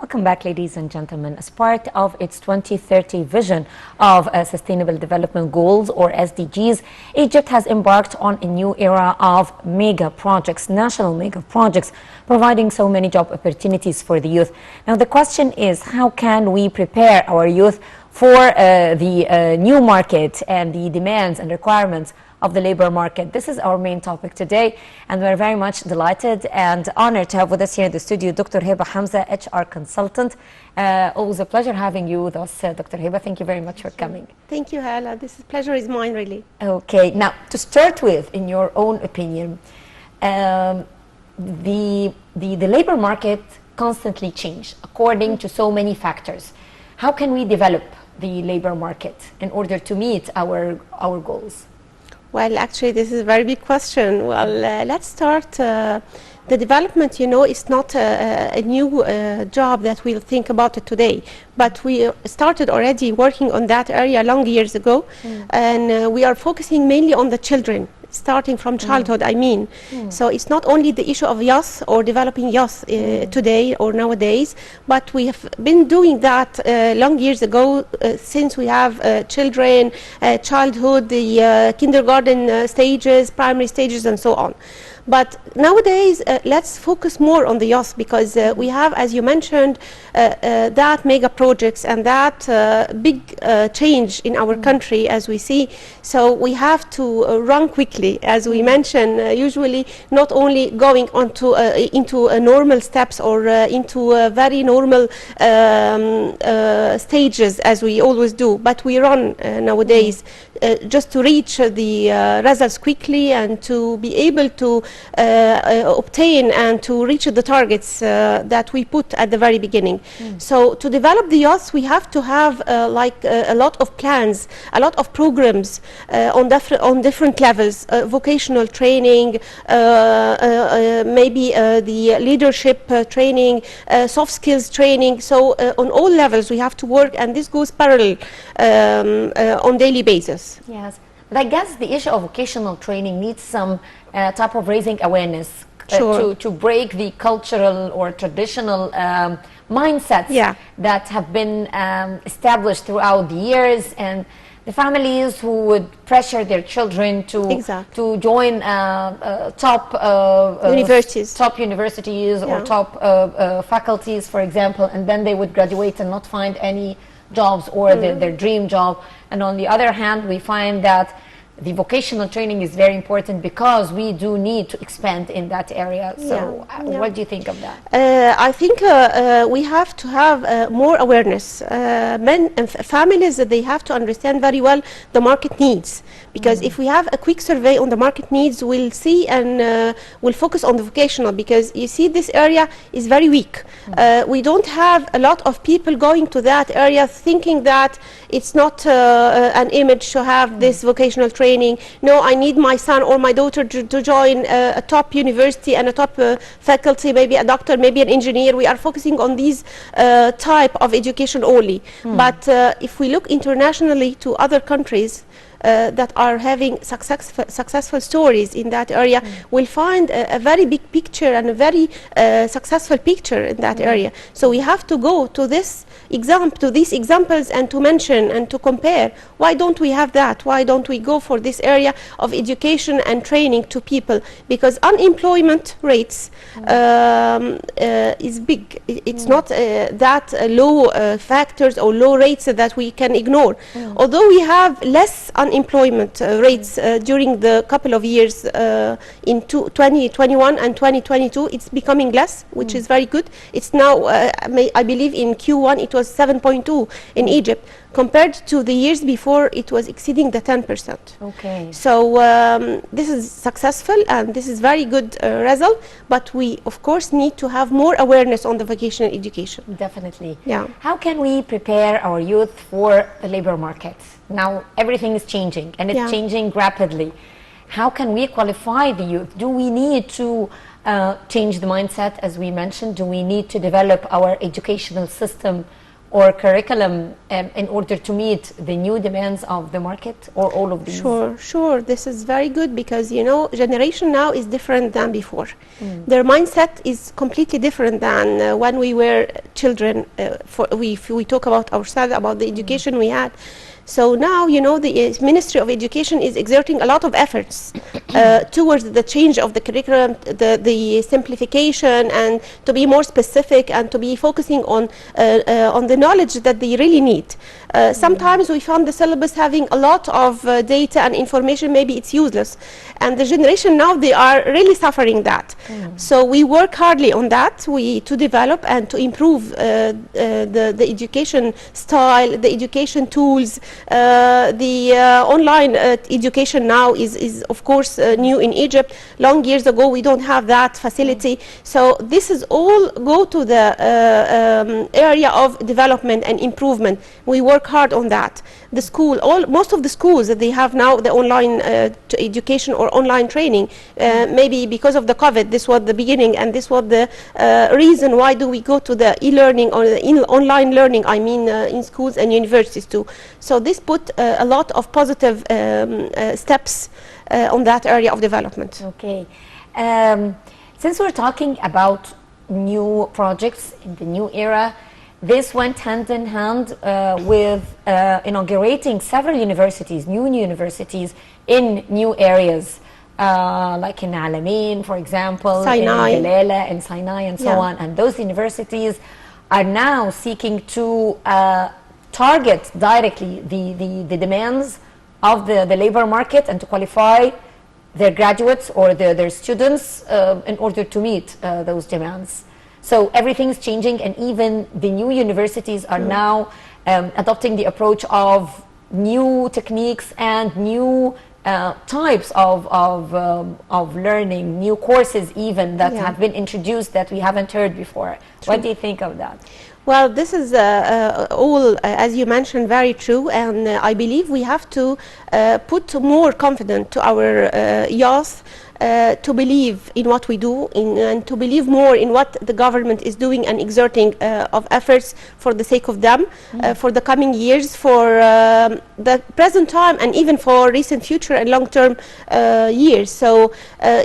Welcome back, ladies and gentlemen. As part of its 2030 vision of Sustainable Development Goals, or SDGs, Egypt has embarked on a new era of mega projects, national mega projects, providing so many job opportunities for the youth. Now, the question is, how can we prepare our youth for the new market and the demands and requirements of the labor market? This is our main topic today, and we're very much delighted and honored to have with us here in the studio Dr. Heba Hamza, HR consultant. Always a pleasure having you with us, Dr. Heba. Thank you very much for coming. Thank you, Hala. This pleasure is mine, really. Okay, now to start with, in your own opinion, the labor market constantly changes according to so many factors. How can we develop the labor market in order to meet our goals? Well, actually, this is a very big question. Well, let's start. The development, you know, is not a new job that we'll think about it today. But we started already working on that area long years ago. And we are focusing mainly on the children, starting from childhood, I mean. So it's not only the issue of youth or developing youth today or nowadays, but we have been doing that long years ago since we have children, childhood, the kindergarten stages, primary stages, and so on. But nowadays, let's focus more on the youth, because we have, as you mentioned, that mega projects and that big change in our country as we see. So we have to run quickly, as we mentioned, usually not only going on to, into normal steps or into very normal stages as we always do, but we run nowadays just to reach the results quickly and to be able to obtain and to reach the targets that we put at the very beginning. So to develop the youth, we have to have a lot of plans, a lot of programs on different levels, vocational training, maybe the leadership training, soft skills training. So on all levels we have to work, and this goes parallel on daily basis. Yes, but I guess the issue of vocational training needs some type of raising awareness to break the cultural or traditional mindsets that have been established throughout the years, and the families who would pressure their children to join top universities or top faculties, for example, and then they would graduate and not find any jobs or their dream job. And on the other hand, we find that the vocational training is very important because we do need to expand in that area. So what do you think of that? I think we have to have more awareness. Men and families, they have to understand very well the market needs. Because if we have a quick survey on the market needs, we'll see and we'll focus on the vocational, because you see this area is very weak. We don't have a lot of people going to that area thinking that it's not an image to have this vocational training. No, I need my son or my daughter to join a top university and a top faculty, maybe a doctor, maybe an engineer. We are focusing on these type of education only. But if we look internationally to other countries that are having successful stories in that area, we'll find a very big picture and a very successful picture in that area. So we have to go to these examples and to mention and to compare. Why don't we have that? Why don't we go for this area of education and training to people? Because unemployment rates is big. It's not that low factors or low rates that we can ignore. Although we have less unemployment rates during the couple of years in 2021 and 2022, it's becoming less, which is very good. It's now, I believe in Q1 it was 7.2 in Egypt. Compared to the years before, it was exceeding the 10%. Okay. So this is successful and this is very good result, but we of course need to have more awareness on the vocational education. Definitely. Yeah. How can we prepare our youth for the labor market? Now everything is changing, and it's changing rapidly. How can we qualify the youth? Do we need to change the mindset, as we mentioned? Do we need to develop our educational system or curriculum in order to meet the new demands of the market, or all of these? Sure, sure. This is very good because, you know, generation now is different than before. Their mindset is completely different than when we were children. If we talk about ourselves, about the education we had. So now, you know, the Ministry of Education is exerting a lot of efforts towards the change of the curriculum, the simplification, and to be more specific and to be focusing on the knowledge that they really need. Sometimes we found the syllabus having a lot of data and information, maybe it's useless. And the generation now, they are really suffering that. So we work hardly on that, to develop and to improve the education style, the education tools. The online education now is of course new in Egypt. Long years ago we don't have that facility. So this is all go to the area of development and improvement. We work hard on that. The school, most of the schools that they have now the online education or online training, maybe because of the COVID, this was the beginning, and this was the reason why do we go to the e-learning or the online learning, I mean in schools and universities too. So this put a lot of positive steps on that area of development. Okay. Since we're talking about new projects in the new era, this went hand in hand with inaugurating several universities, new universities in new areas, like in Alamein, for example, Sinai. in Galala, and Sinai, and so on. And those universities are now seeking to target directly the demands of the labor market and to qualify their graduates or their students in order to meet those demands. So everything's changing, and even the new universities are now adopting the approach of new techniques and new types of learning, new courses even that have been introduced that we haven't heard before. What do you think of that? Well, this is all, as you mentioned, very true, and I believe we have to put more confidence to our youth to believe in what we do and to believe more in what the government is doing and exerting of efforts for the sake of them, for the coming years, for the present time, and even for recent future and long-term years. So,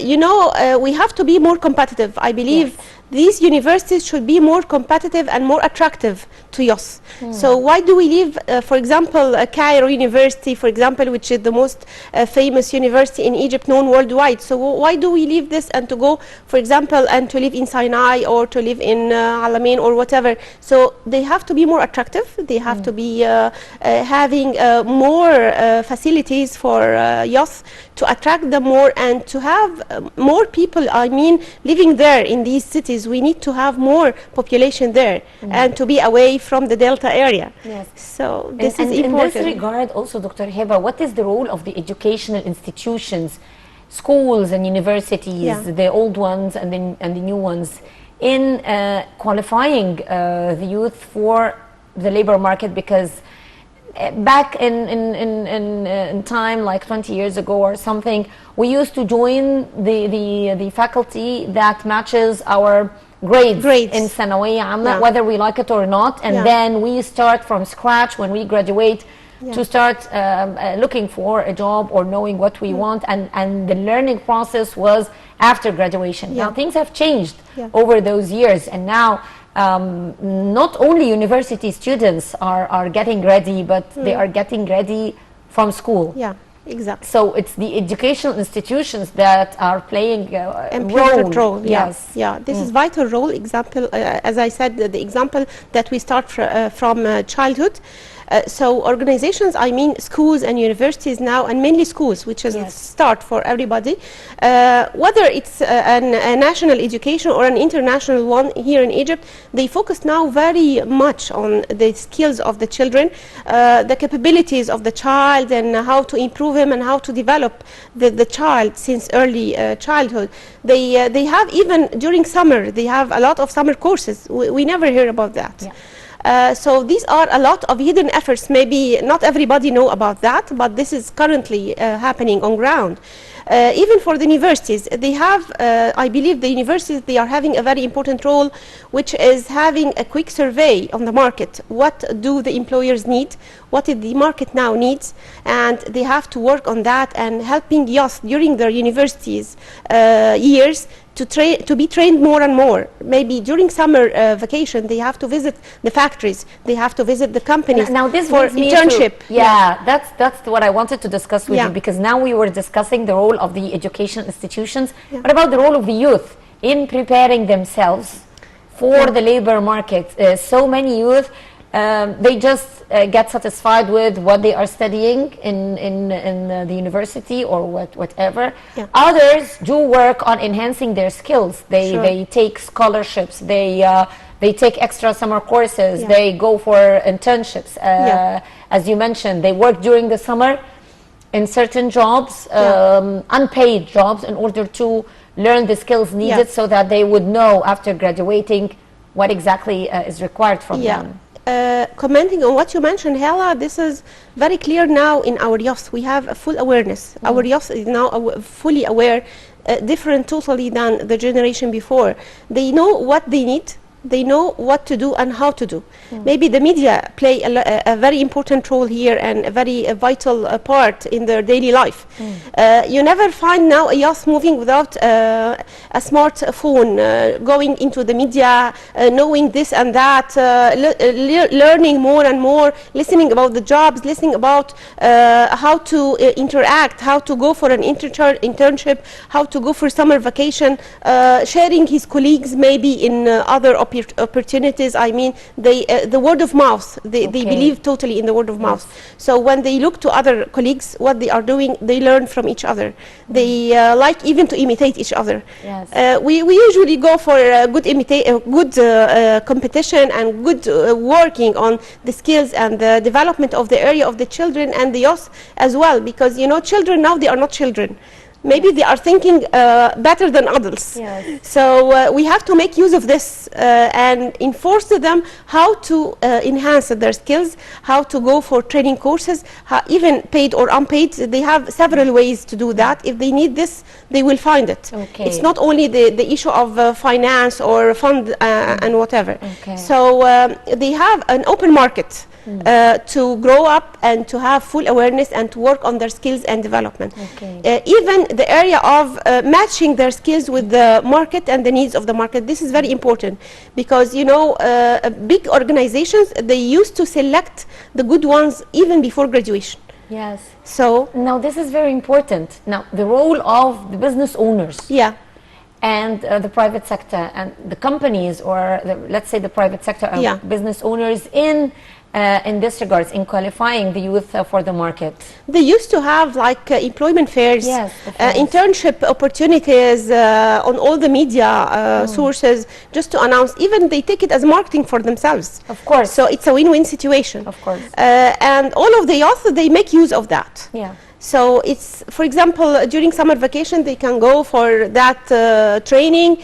you know, we have to be more competitive. I believe these universities should be more competitive and more attractive to youth. So why do we leave, for example, Cairo University, for example, which is the most famous university in Egypt, known worldwide. So why do we leave this and to go, for example, and to live in Sinai or to live in Alamein or whatever? So they have to be more attractive. They have to be having more facilities for youth to attract them more and to have more people, I mean, living there in these cities. We need to have more population there and to be away from the Delta area. Yes. So this is important. In this regard also, Dr. Heba, what is the role of the educational institutions, schools and universities, the old ones and the new ones, in qualifying the youth for the labor market? Because back in time, like 20 years ago or something, we used to join the faculty that matches our grades in Sanawiyya Amma, whether we like it or not, and then we start from scratch when we graduate to start looking for a job or knowing what we want, and the learning process was after graduation. Now things have changed over those years, and now not only university students are getting ready, but they are getting ready from school. Yeah, exactly. So it's the educational institutions that are playing a role. Yes. Yeah, this is vital role. Example, as I said, the example that we start from childhood. So organizations, I mean schools and universities now, and mainly schools, which is the start for everybody, whether it's a national education or an international one here in Egypt, they focus now very much on the skills of the children, the capabilities of the child, and how to improve him and how to develop the child since early childhood. They have, even during summer, they have a lot of summer courses. We never hear about that. So these are a lot of hidden efforts. Maybe not everybody know about that, but this is currently happening on ground. Even for the universities, they have, I believe the universities, they are having a very important role, which is having a quick survey on the market. What do the employers need? What is the market now needs? And they have to work on that and helping youth during their universities years to be trained more and more. Maybe during summer vacation, they have to visit the factories, they have to visit the companies now this for brings me internship. to, that's what I wanted to discuss with you, because now we were discussing the role of the education institutions. What about the role of the youth in preparing themselves for the labor market? So many youth, they just get satisfied with what they are studying in the university or whatever. Others do work on enhancing their skills. They take scholarships, they take extra summer courses, they go for internships. As you mentioned, they work during the summer in certain jobs, unpaid jobs, in order to learn the skills needed so that they would know after graduating what exactly is required from them. Commenting on what you mentioned, Hela, this is very clear now in our youth. We have a full awareness. Our youth is now fully aware, different totally than the generation before. They know what they need. They know what to do and how to do. Maybe the media play a very important role here and a very vital part in their daily life. You never find now a youth moving without a smartphone, going into the media, knowing this and that, learning more and more, listening about the jobs, listening about how to interact, how to go for an internship, how to go for summer vacation, sharing his colleagues maybe in other opportunities. I mean, the word of mouth, they believe totally in the word of mouth. So when they look to other colleagues, what they are doing, they learn from each other. They like even to imitate each other. We usually go for good competition and good working on the skills and the development of the area of the children and the youth as well, because you know, children now, they are not children. Maybe they are thinking better than adults. So we have to make use of this and enforce to them how to enhance their skills, how to go for training courses, even paid or unpaid. They have several ways to do that. If they need this, they will find it. It's not only the issue of finance or fund and whatever. So they have an open market to grow up and to have full awareness and to work on their skills and development. Even the area of matching their skills with the market and the needs of the market, this is very important, because you know, big organizations, they used to select the good ones even before graduation. So now this is very important. Now the role of the business owners and the private sector and the companies, or let's say the private sector and business owners in this regards, in qualifying the youth for the market. They used to have like employment fairs, internship opportunities on all the media sources, just to announce. Even they take it as marketing for themselves. So it's a win-win situation. And all of the youth, they make use of that. So it's, for example, during summer vacation, they can go for that training,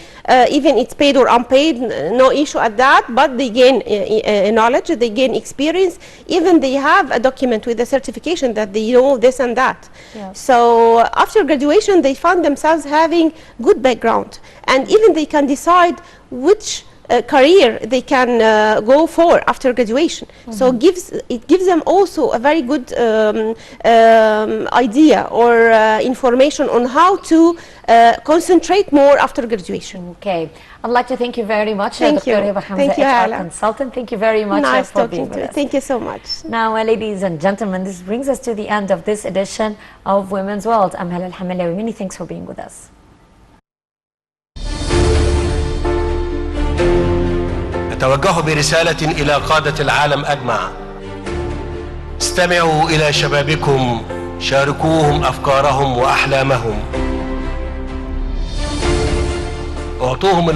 even it's paid or unpaid, no issue at that, but they gain knowledge, they gain experience, even they have a document with a certification that they know this and that. So after graduation, they find themselves having good background, and even they can decide which career they can go for after graduation. So it gives them also a very good idea or information on how to concentrate more after graduation. I'd like to thank you very much, Dr. Hiba Hamza, HR consultant. Thank you very much for being with us. Thank you so much. Now, ladies and gentlemen, this brings us to the end of this edition of Women's World. I'm Hala Al-Hamilawi. Many thanks for being with us. أتوجه برسالة إلى قادة العالم أجمع: استمعوا إلى شبابكم، شاركوهم أفكارهم وأحلامهم، اعطوهم